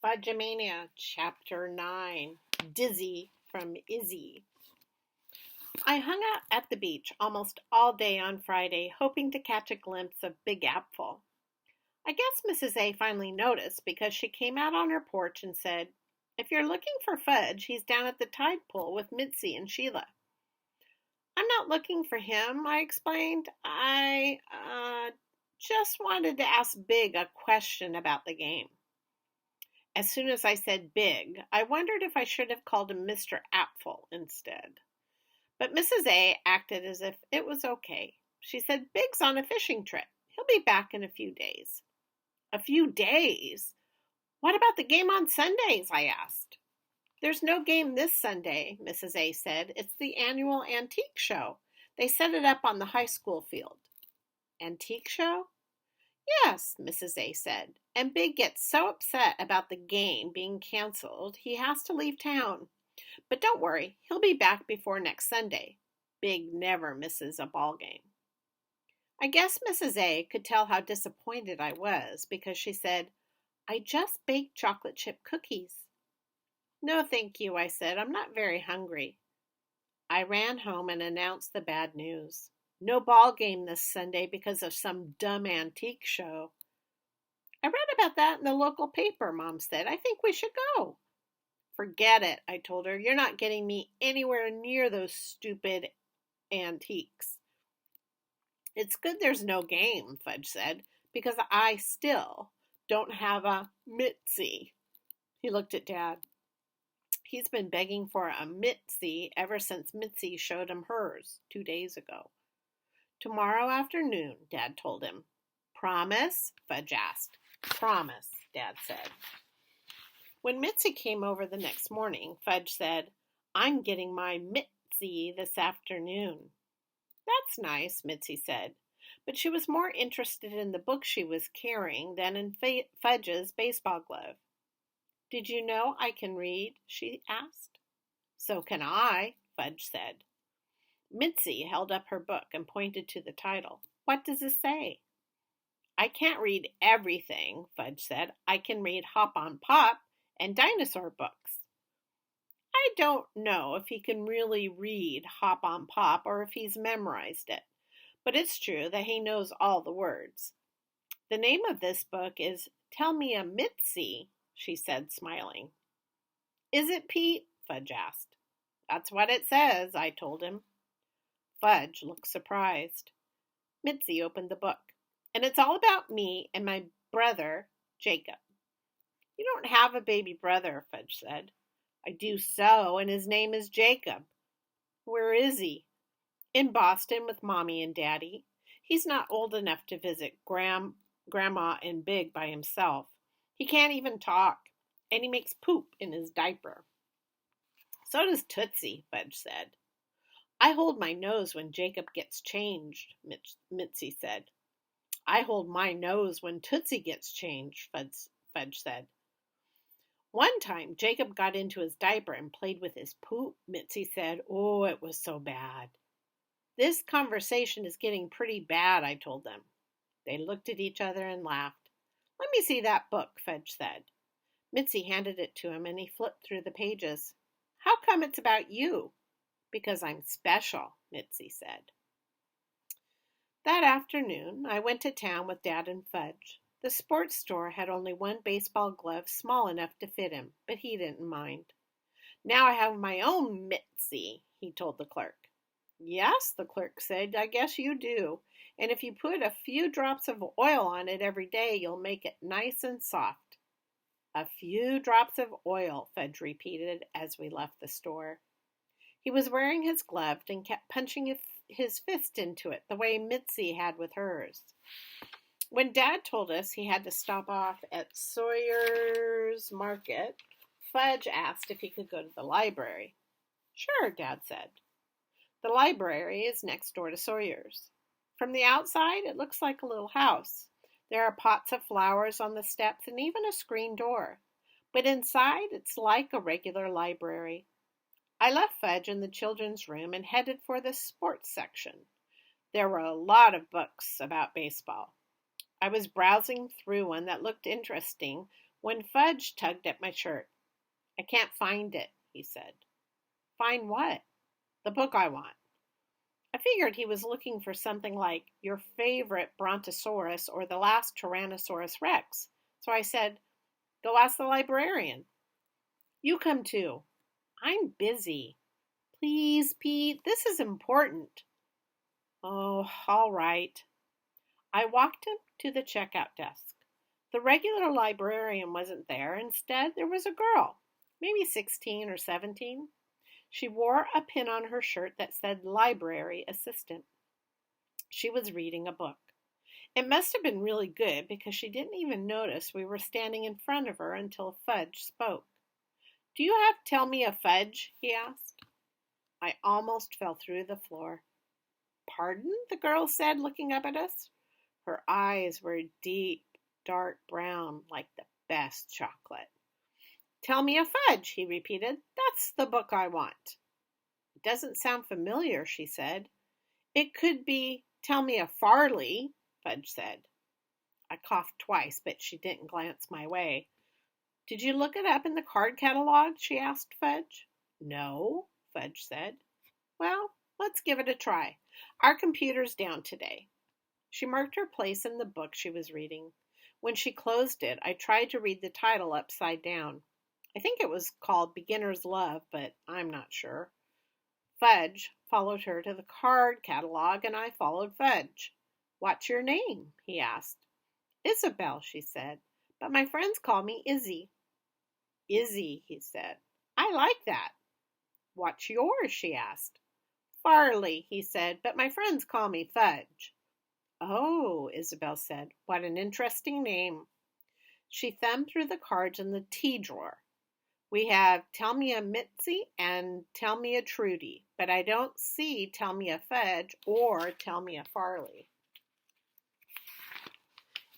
Fudge-a-Mania, Chapter 9, Dizzy from Izzy. I hung out at the beach almost all day on Friday, hoping to catch a glimpse of Big Apfel. I guess Mrs. A finally noticed because she came out on her porch and said, "If you're looking for Fudge, he's down at the tide pool with Mitzi and Sheila." "I'm not looking for him," I explained. I just wanted to ask Big a question about the game." As soon as I said Big, I wondered if I should have called him Mr. Apfel instead. But Mrs. A acted as if it was okay. She said Big's on a fishing trip. He'll be back in a few days. "A few days? What about the game on Sundays?" I asked. "There's no game this Sunday," Mrs. A said. "It's the annual antique show. They set it up on the high school field." "Antique show?" "Yes," Mrs. A said, "and Big gets so upset about the game being canceled, he has to leave town. But don't worry, he'll be back before next Sunday. Big never misses a ball game." I guess Mrs. A could tell how disappointed I was because she said, "I just baked chocolate chip cookies." "No, thank you," I said. "I'm not very hungry." I ran home and announced the bad news. No ball game this Sunday because of some dumb antique show. "I read about that in the local paper," Mom said. "I think we should go." "Forget it," I told her. "You're not getting me anywhere near those stupid antiques." "It's good there's no game," Fudge said, "because I still don't have a Mitzi." He looked at Dad. "He's been begging for a Mitzi ever since Mitzi showed him hers 2 days ago." "Tomorrow afternoon," Dad told him. "Promise?" Fudge asked. "Promise," Dad said. When Mitzi came over the next morning, Fudge said, "I'm getting my Mitzi this afternoon." "That's nice," Mitzi said, but she was more interested in the book she was carrying than in Fudge's baseball glove. "Did you know I can read?" she asked. "So can I," Fudge said. Mitzi held up her book and pointed to the title. "What does it say?" "I can't read everything," Fudge said. "I can read Hop on Pop and dinosaur books." I don't know if he can really read Hop on Pop or if he's memorized it, but it's true that he knows all the words. "The name of this book is Tell Me a Mitzi," she said, smiling. "Is it, Pete?" Fudge asked. "That's what it says," I told him. Fudge looked surprised. Mitzi opened the book, and it's all about me and my brother, Jacob. "You don't have a baby brother," Fudge said. "I do so, and his name is Jacob." "Where is he?" "In Boston with Mommy and Daddy. He's not old enough to visit Grandma and Big by himself. He can't even talk, and he makes poop in his diaper." "So does Tootsie," Fudge said. "I hold my nose when Jacob gets changed," Mitzi said. "I hold my nose when Tootsie gets changed," Fudge said. "One time Jacob got into his diaper and played with his poop," Mitzi said. "Oh, it was so bad." "This conversation is getting pretty bad," I told them. They looked at each other and laughed. "Let me see that book," Fudge said. Mitzi handed it to him and he flipped through the pages. "How come it's about you?" "Because I'm special," Mitzi said. That afternoon, I went to town with Dad and Fudge. The sports store had only one baseball glove small enough to fit him, but he didn't mind. "Now I have my own Mitzi," he told the clerk. "Yes," the clerk said, "I guess you do. And if you put a few drops of oil on it every day, you'll make it nice and soft." "A few drops of oil," Fudge repeated as we left the store. He was wearing his glove and kept punching his fist into it the way Mitzi had with hers. When Dad told us he had to stop off at Sawyer's Market, Fudge asked if he could go to the library. "Sure," Dad said. The library is next door to Sawyer's. From the outside, it looks like a little house. There are pots of flowers on the steps and even a screen door. But inside, it's like a regular library. I left Fudge in the children's room and headed for the sports section. There were a lot of books about baseball. I was browsing through one that looked interesting when Fudge tugged at my shirt. I can't find it, he said. Find what? The book I want. I figured he was looking for something like your favorite Brontosaurus or the last Tyrannosaurus Rex. So I said, go ask the librarian. You come too. I'm busy. Please, Pete, this is important. Oh, all right. I walked him to the checkout desk. The regular librarian wasn't there. Instead, there was a girl, maybe 16 or 17. She wore a pin on her shirt that said library assistant. She was reading a book. It must have been really good because she didn't even notice we were standing in front of her until Fudge spoke. Do you have Tell Me a Fudge? He asked. I almost fell through the floor. Pardon? The girl said, looking up at us. Her eyes were deep, dark brown, like the best chocolate. Tell Me a Fudge, he repeated. That's the book I want. It doesn't sound familiar, she said. It could be Tell Me a Farley, Fudge said. I coughed twice, but she didn't glance my way. Did you look it up in the card catalog? She asked Fudge. No, Fudge said. Well, let's give it a try. Our computer's down today. She marked her place in the book she was reading. When she closed it, I tried to read the title upside down. I think it was called Beginner's Love, but I'm not sure. Fudge followed her to the card catalog, and I followed Fudge. What's your name? He asked. Isabel, she said, but my friends call me Izzy. Izzy, he said. I like that. What's yours? She asked. Farley, he said, but my friends call me Fudge. Oh, Isabel said, what an interesting name. She thumbed through the cards in the tea drawer. We have Tell Me a Mitzi and Tell Me a Trudy, but I don't see Tell Me a Fudge or Tell Me a Farley.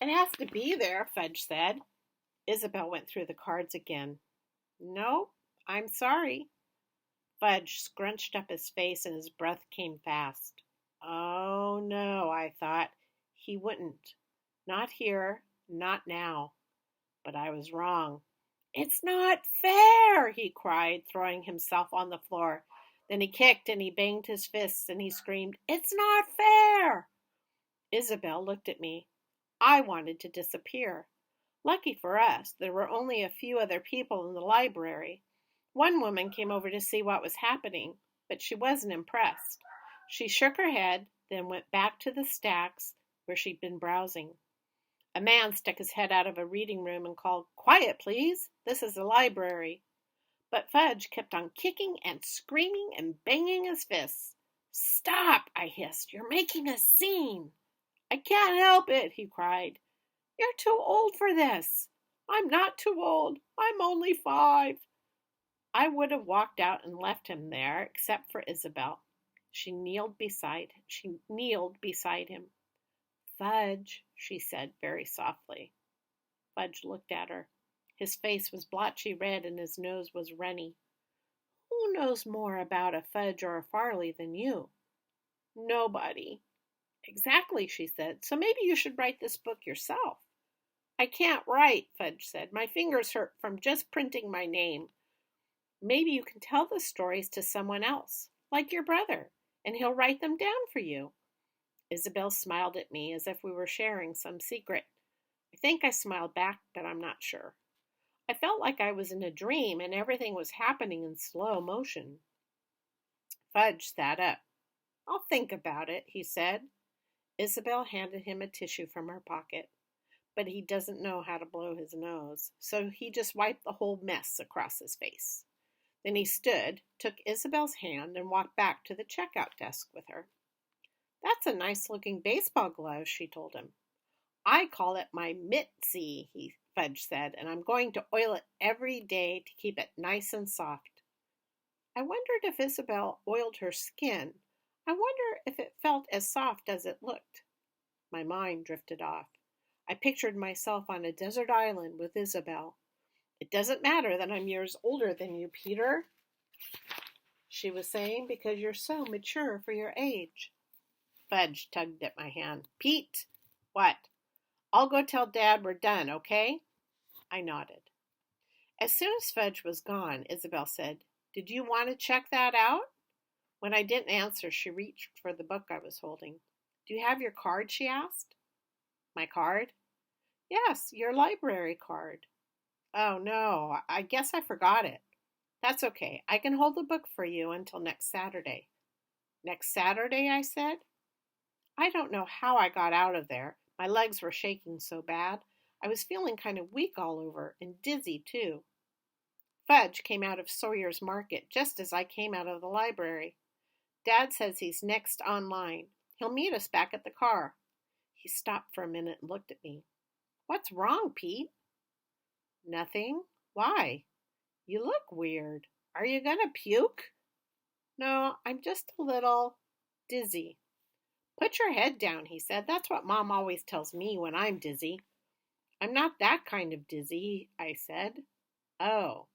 It has to be there, Fudge said. Isabel went through the cards again. No, I'm sorry. Fudge scrunched up his face and his breath came fast. Oh, no, I thought. He wouldn't. Not here, not now. But I was wrong. It's not fair, he cried, throwing himself on the floor. Then he kicked and he banged his fists and he screamed, It's not fair! Isabel looked at me. I wanted to disappear. Lucky for us, there were only a few other people in the library. One woman came over to see what was happening, but she wasn't impressed. She shook her head, then went back to the stacks where she'd been browsing. A man stuck his head out of a reading room and called, Quiet, please. This is the library. But Fudge kept on kicking and screaming and banging his fists. Stop, I hissed. You're making a scene. I can't help it, he cried. You're too old for this. I'm not too old. I'm only 5. I would have walked out and left him there, except for Isabel. She kneeled beside him. Fudge, she said very softly. Fudge looked at her. His face was blotchy red and his nose was runny. Who knows more about a Fudge or a Farley than you? Nobody. Exactly, she said. So maybe you should write this book yourself. I can't write, Fudge said. My fingers hurt from just printing my name. Maybe you can tell the stories to someone else, like your brother, and he'll write them down for you. Isabel smiled at me as if we were sharing some secret. I think I smiled back, but I'm not sure. I felt like I was in a dream and everything was happening in slow motion. Fudge sat up. I'll think about it, he said. Isabel handed him a tissue from her pocket. But he doesn't know how to blow his nose, so he just wiped the whole mess across his face. Then he stood, took Isabel's hand, and walked back to the checkout desk with her. That's a nice-looking baseball glove, she told him. I call it my Mitzi, Fudge said, and I'm going to oil it every day to keep it nice and soft. I wondered if Isabel oiled her skin. I wonder if it felt as soft as it looked. My mind drifted off. I pictured myself on a desert island with Isabel. It doesn't matter that I'm years older than you, Peter, she was saying, because you're so mature for your age. Fudge tugged at my hand. Pete, what? I'll go tell Dad we're done, okay? I nodded. As soon as Fudge was gone, Isabel said, "Did you want to check that out?" When I didn't answer, she reached for the book I was holding. "Do you have your card?" she asked. "My card?" "Yes, your library card." "Oh, no, I guess I forgot it." "That's okay. I can hold the book for you until next Saturday." "Next Saturday?" I said. I don't know how I got out of there. My legs were shaking so bad. I was feeling kind of weak all over and dizzy, too. Fudge came out of Sawyer's Market just as I came out of the library. Dad says he's next online. He'll meet us back at the car. He stopped for a minute and looked at me. "What's wrong, Pete?" "Nothing. Why? You look weird. Are you going to puke?" "No, I'm just a little dizzy." "Put your head down," he said. "That's what Mom always tells me when I'm dizzy." "I'm not that kind of dizzy," I said. "Oh,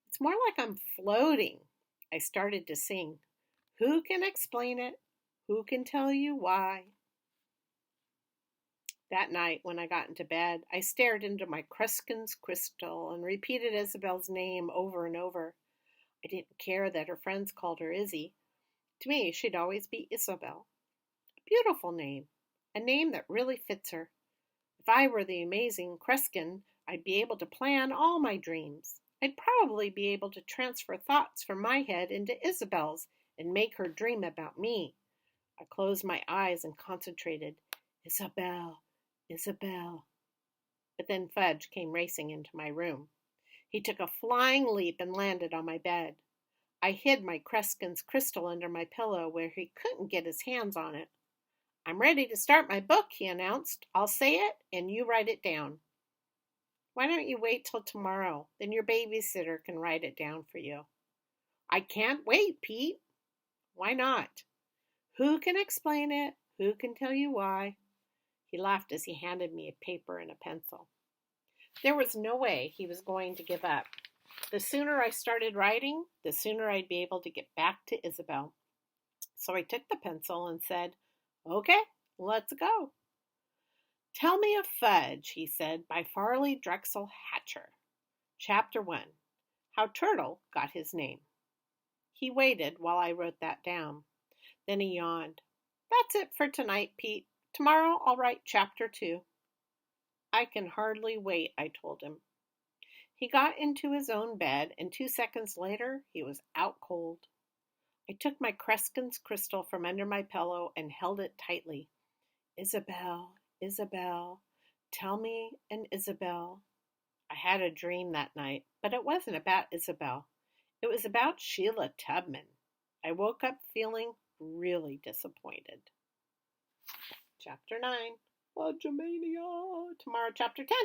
it's more like I'm floating." I started to sing. Who can explain it? Who can tell you why? That night, when I got into bed, I stared into my Kruskin's crystal and repeated Isabel's name over and over. I didn't care that her friends called her Izzy. To me, she'd always be Isabel. A beautiful name, a name that really fits her. If I were the amazing Kruskin, I'd be able to plan all my dreams. I'd probably be able to transfer thoughts from my head into Isabel's and make her dream about me. I closed my eyes and concentrated. Isabel, Isabel. But then Fudge came racing into my room. He took a flying leap and landed on my bed. I hid my Kruskin's crystal under my pillow where he couldn't get his hands on it. "I'm ready to start my book," he announced. "I'll say it, and you write it down." "Why don't you wait till tomorrow? Then your babysitter can write it down for you." "I can't wait, Pete." "Why not?" "Who can explain it? Who can tell you why?" He laughed as he handed me a paper and a pencil. There was no way he was going to give up. The sooner I started writing, the sooner I'd be able to get back to Isabel. So I took the pencil and said, "Okay, let's go." "Tell me of Fudge," he said, by Farley Drexel Hatcher. Chapter 1. How Turtle Got His Name. He waited while I wrote that down. Then he yawned. "That's it for tonight, Pete. Tomorrow I'll write Chapter 2. "I can hardly wait," I told him. He got into his own bed, and 2 seconds later he was out cold. I took my Kruskin's crystal from under my pillow and held it tightly. "Isabel, Isabel, tell me an Isabel." I had a dream that night, but it wasn't about Isabel. It was about Sheila Tubman. I woke up feeling really disappointed. Chapter 9. Fudge-a-Mania. Tomorrow, Chapter 10.